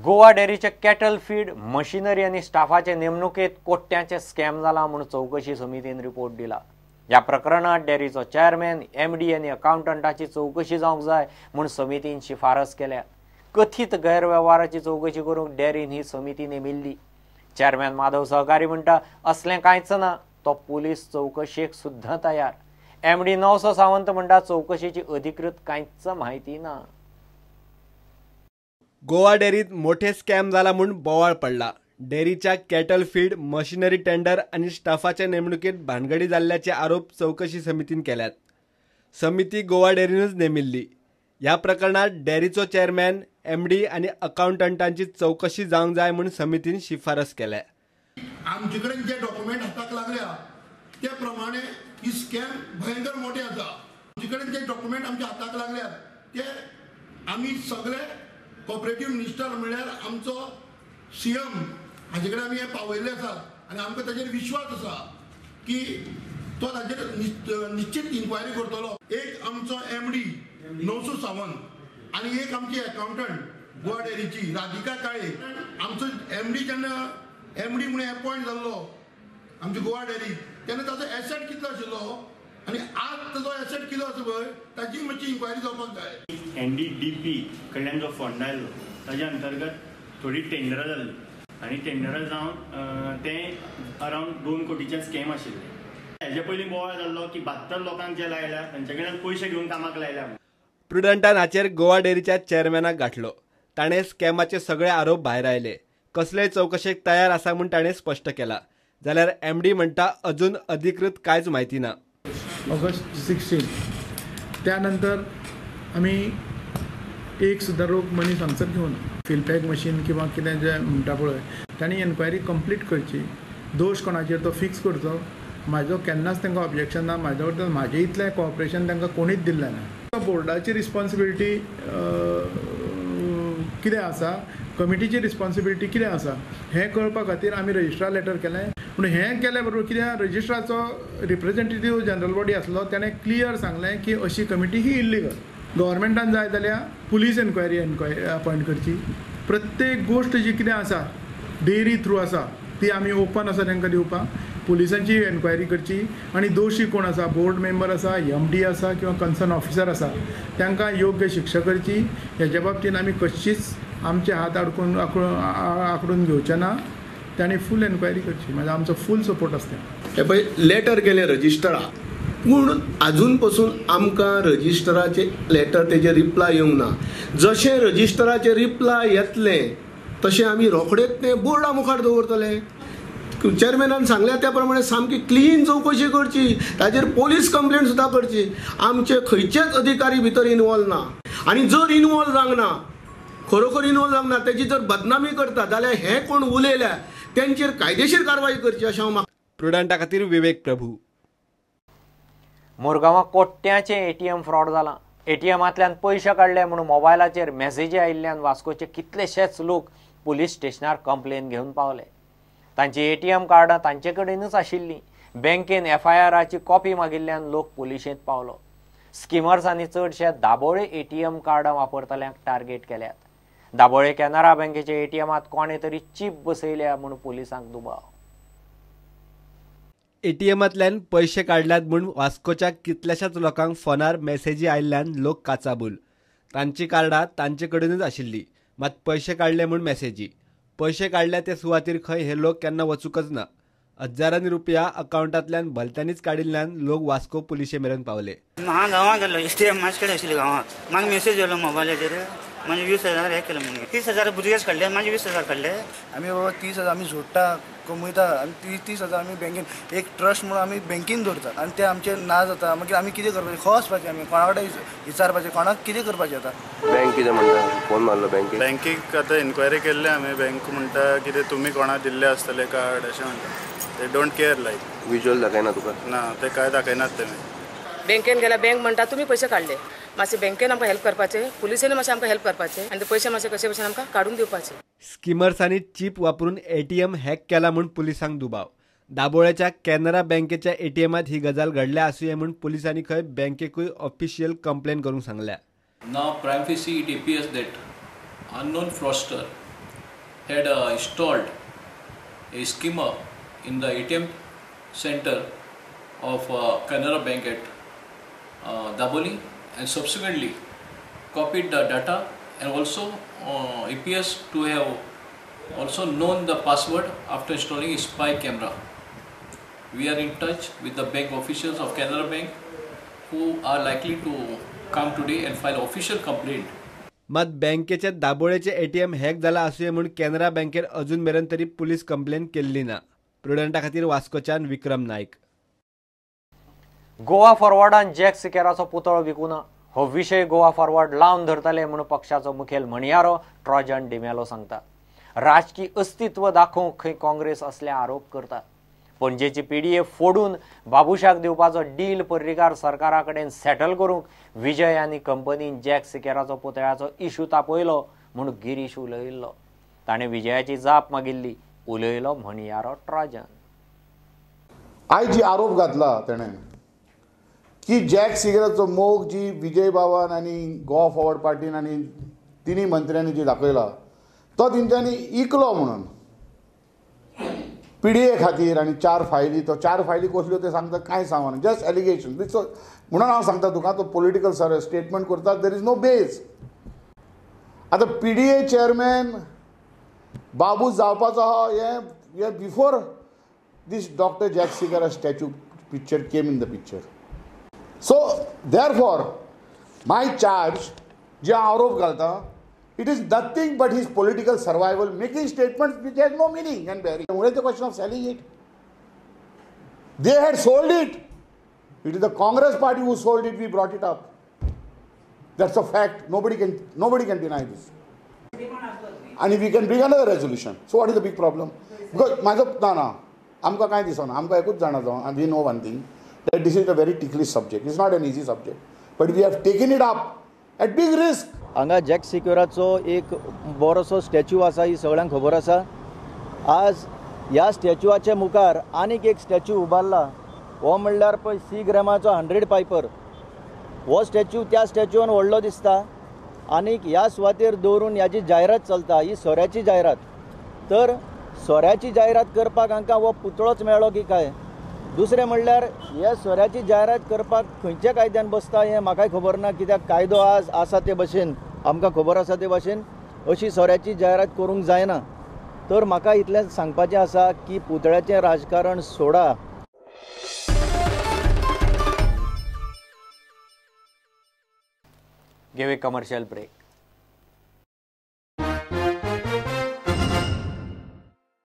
Goa डेअरीचे cattle feed machinery आणि स्टाफाचे नेमणुकेत कोट्यांचे scam जाला म्हणून चौकशी समितीन रिपोर्ट दिला। या प्रकरणात डेअरीचो चेअरमॅन, एमडी आणि अकाउंटंटाची चौकशी जावंक जाय म्हणून समितीन शिफारस केल्या। कथित गैरव्यवहाराची चौकशी करूंक डेअरीन ही समिती नेमिल्ली। चेअरमॅन माधव सहकारी म्हणटा असलें कांयच ना, तो पोलीस चौकशेक सुद्धा तयार। एमडी नवसो सावंत म्हणटा चौकशीची अधिकृत कांयच माहिती ना। गोवा डेअरीत मोठे स्कॅम झाला म्हणून बोवाळ पडला। डेअरीच्या कॅटल फीड, मशिनरी टेंडर आणि स्टाफाच्या नेमणुकीत भानगडी जाल्ल्याचे आरोप चौकशी समितीन केल्यात। समिती गोवा डेअरीनच नेमिल्ली। ह्या प्रकरणात डेअरीचो चेअरमॅन, एमडी आणि अकाउंटंटांची चौकशी जावंक जाय म्हणून समितीन शिफारस केल्या। आमचे कडेन जे डॉक्युमेंट हाताक लागल्या ते प्रमाणे ही स्कॅम भयंकर मोठे आसा। आमचे कडेन जे डॉक्युमेंट आमच्या हाताक लागल्यात ते आमी सगळे कोऑपरेटिव्ह मिनिस्टर म्हणल्यार आमचो सीएम हाजे कडेन आमी हे पावयल्ले आसा आनी आमकां ताचेर विश्वास आसा की तो ताचेर निश्चित इन्क्वायरी करतलो। एक आमचो एमडी नवसो सावंत आणि एक आमची अकाउंटंट गोवा डेअरीची राधिका काळे। आमचो एमडी जेन्ना एमडी म्हणून अपॉइंट जाल्लो आमच्या गोवा डेअरी तेन्ना ताचो एसेट कितलो आशिल्लो आणि आज ताचो एसेट कितलो आसा पळय ताची मातशी इन्क्वायरी जावपाक जाय। एनडीडीपी कडल्यान जो फंड आयलो ताच्या अंतर्गत थोडी टेंडरां जाल्ली आनी टेंडरां जावन ते अरावंड 2 कोटीचे स्कॅम आशिल्ले। हेजे पयलीं बोवाळ जाल्लो की 72 लोकांक जे लायल्या तांचे कडल्यान पयशे घेवन कामाक लायल्या। प्रुडंटान हाचेर गोवा डेअरीच्या चेअरमॅनाक गाठलो। ताणें स्कॅमाचे सगळे आरोप भायर आयले। कसलेय चौकशेक तयार आसा म्हूण ताणें स्पश्ट केला। जाल्यार एमडी म्हणटा अजून अधिकृत कांयच म्हायती ना। ऑगस्ट 16 त्यानंतर आमी एक सुदारक मनीस हांगसर घेवन फिलपॅक मशीन किंवा कितें जें म्हणटा पळय तांणी एन्क्वायरी कंप्लीट करची। दोश कोणाचेर तो फिक्स करचो। म्हाजो केन्नाच तांकां ऑब्जेक्शन ना। म्हाजें इतलें कॉपरेशन तांकां कोणीच दिल्लें ना। बोर्डाची रिस्पॉन्सिबिलिटी कितें आसा, कमिटीची रिस्पॉन्सिबिलिटी कितें आसा हें कळपा खातीर आमी रजिस्ट्रार लेटर केलें। पूण हें केले बरोबर कित्याक रजिस्ट्राचो रिप्रेझेंटेटीव जनरल बॉडी आसलो ताणें क्लियर सांगलें की अशी कमिटी ही इल्लिगल। गव्हर्मेंटान जाय जाल्यार पुलीस एन्क्वायरी अपॉयंट करची। प्रत्येक गोष्ट जी कितें आसा डेअरी थ्रू आसा ती आमी ओपन आसा तांकां दिवपाक। पुलिसांची एन्क्वायरी करची आनी दोशी कोण आसा, बोर्ड मेंबर आसा, एमडी आसा किंवा कन्सर्न ऑफिसर आसा तांकां योग्य शिक्षा करची। हेच्या बाबतींत आमी कशीच आमचे हात आकडून घेवचे ना। तांणी फूल एन्क्वायरी करची। म्हणजे आमचो फूल सपोर्ट आसता। हे पळय लेटर गेले रजिस्टराक पूण आजून पासून आमकां रजिस्टराचे लेटर तेजे रिप्लाय येवंक ना। जशें रजिस्टराचे रिप्लाय येतले तशें आमी रोखडेच ते बोर्डा मुखार दवरतले। चेअरमॅनान सांगल्या त्या प्रमाणे सामकी क्लीन चौकशी करची, ताचेर पोलीस कंप्लेंट सुद्दां करची। आमचे खंयचेच अधिकारी भितर इन्वॉल्व ना आनी जर इन्वॉल्व जावंक ना, खरोखर इन्वॉल्व जावंक ना, तेजी जर बदनामी करता जाल्यार हे कोण उलयल्या तांचेर कायदेशीर कारवाई करची अशें हांव मागतां। प्रुडंटा खातीर विवेक प्रभू। मुरगांवां कोट्यांचे एटीएम फ्रॉड जाला। एटीएमांतल्यान पयशे काडले म्हणून मोबायलाचेर मॅसेजी आयिल्ल्यान वास्कोचे कितलेशेच लोक पुलीस स्टेशनार कंप्लेन घेवन पावले। तांची एटीएम कार्डां तांचे कडेनच आशिल्ली। बँकेन एफआयआराची कॉपी मागिल्ल्यान लोक पुलिशेंत पावलो। स्किमर्सांनी चडशे दाबोळे एटीएम कार्डां वापरतल्यांक टार्गेट केल्यात। दाबोळे कॅनरा बँकेचे एटीएमांत कोणे तरी चीप बसयल्या म्हणून पुलिसांक दुबाव। एटीएमांतल्यान पयशे काडल्यात म्हूण वास्कोच्या कितल्याशाच लोकांक फोनार मॅसेजी आयिल्ल्यान लोक काचाबूल। तांची कार्डां तांचे कडेनच आशिल्ली, मात पयशे काडले म्हूण मॅसेजी। पयशे काडल्या ते सुवातेर खंय हे लोक केन्ना वचूकच ना। हजारांनी रुपया अकाउंटांतल्यान भलत्यांनीच काडिल्ल्यान लोक वास्को पुलिशे मेरेन पावले। हांव गांवांत गेल्लो एटीएम म्हाजे कडेन आशिल्ले गांवांत। म्हाका मेसेज येयलो मोबायलाचेर म्हाजे 20,000 हे केले म्हणून। 30,000 भुरगेच काडले, म्हाजे 20,000 काडले। आमी बाबा 30,000 आमी जोडटा कमयता आनी 30,000 आमी बँकेन एक ट्रस्ट म्हणून आमी बँकेन दवरतात आनी ते आमचे ना जाता। मागीर आमी कितें करपाचें, खंय वचपाचें, आमी कोणा कडेन विचारपाचें, कोणाक कितें करपाचें आतां। बँक कितें म्हणटा, फोन मारलो बँकेक आतां एन्क्वायरी केल्ली आमी। बँक म्हणटा कितें तुमी कोणा दिल्ले आसतले कार्ड अशें म्हणटा। ते डोंट केअर लायक। विज्युअल दाखयना तुका? ना, ते काय दाखयनात तेमी। बँकेन गेल्यार बँक म्हणटा तुमी पयशे काडले, मातशे बँकेन आमकां हेल्प करपाचें, पुलिसेन मातशें आमकां हेल्प करपाचें आनी ते पयशे मातशे कशे भशेन आमकां काडून दिवपाचे। स्किमर्सांनी चीप वापरून एटीएम हॅक केला म्हूण पुलिसांक दुबाव। दाबोळेच्या कॅनरा बँकेच्या एटीएमांत ही गजाल घडल्या आसूं म्हूण पुलिसांनी खंय बँकेकूय ऑफिशियल कंप्लेन करूंक सांगल्या। Now prima facie it appears that unknown fraudster had installed a skimmer in the ATM center of Canara Bank at Daboli, and subsequently copied the data, and also appears to have also known the password after installing a spy camera. We are in touch with the bank officials of Canara Bank who are likely to come today and file official complaint. मात बँकेचे दाबोळेचे ATM hack जाला असूये म्हणून कॅनरा बँकेर अजून मेरेन तरी police complain केल्ली ना. प्रुडंटा खातीर वास्कोच्यान विक्रम नायक. गोवा फॉरवर्डान जॅक सिकेराचो पुतळो विकुना. हो विशय गोवा फॉरवर्ड लावन धरतले म्हणून पक्षाचो मुखेल म्हणयारो ट्रॉजन डिमेलो सांगता. राजकीय अस्तित्व दाखोवंक खंय काँग्रेस असले आरोप करता. पणजेची PDA फोडून बाबुशाक दिवपाचो डील पर्रीकार सरकारा कडेन सेटल करूंक विजय आनी कंपनीन जॅक सिकेराचो पुतळ्याचो इशू तापयलो म्हणून गिरीश उलयल्लो. ताणें विजयाची जाप मागिल्ली उलयलो म्हणयारो ट्रॉजन. आयज जी आरोप घातला तेणें की जॅक सिकेराचो मोग जी विजय बाबान आनी गोवा फॉरवर्ड पार्टीन आनी तिनी मंत्र्यांनी जी दाखयला तो तेंच्यांनी इकलो म्हणून PDA खातीर आनी 4 फायली. तो 4 फायली कसल्यो ते सांगता कांय सांगना, जस्ट एलिगेशन. म्हणून हांव सांगता तुका तो पॉलिटिकल स्टेटमेंट करता, देर इज नो बेस. आतां PDA चेअरमॅन बाबू जावपाचो आहा हे before this doctor Jack Sequeira statue picture came in the picture. So therefore my charge जे आरोप घालता it is nothing but his political survival, making statements which has no meaning and bearing. Only the question of selling it. They had sold it. It is the Congress party who sold it. We brought it up. That's a fact. Nobody can deny this. And if we can bring another resolution. So what is the big problem? Because आमकां कांय दिसना. आमकां एकूच जाणां and we know one thing, that this is a very ticklish subject. It's not an easy subject. But we have taken it up at big risk. हांगा jack सिक्युराचो एक बरोसो statue आसा, ही सगळ्यांक खबर आसा. आज ह्या स्टॅच्यूआचे मुखार आनीक एक स्टॅच्यू उबारला. हो म्हणल्यार पळय सी ग्रॅमाचो 100 पायपर. हो स्टॅच्यू त्या स्टॅच्यून व्हडलो दिसता आनीक ह्या सुवातेर दवरून ह्याची जायरात चलता. ही सोऱ्याची जायरात. तर सोऱ्याची जायरात करपाक हांकां हो पुतळोच मेळ्ळो की काय? दुसरें म्हणल्यार हे सोऱ्याची जायरात करपाक खंयच्या कायद्यान बसता हें म्हाकाय खबर ना. कित्याक कायदो आज आसा ते भशेन, आमकां खबर आसा ते भशेन अशी सोऱ्याची जायरात करूंक जायना. तर म्हाका इतलें सांगपाचें आसा की पुतळ्याचें राजकारण सोडा. Give a commercial break.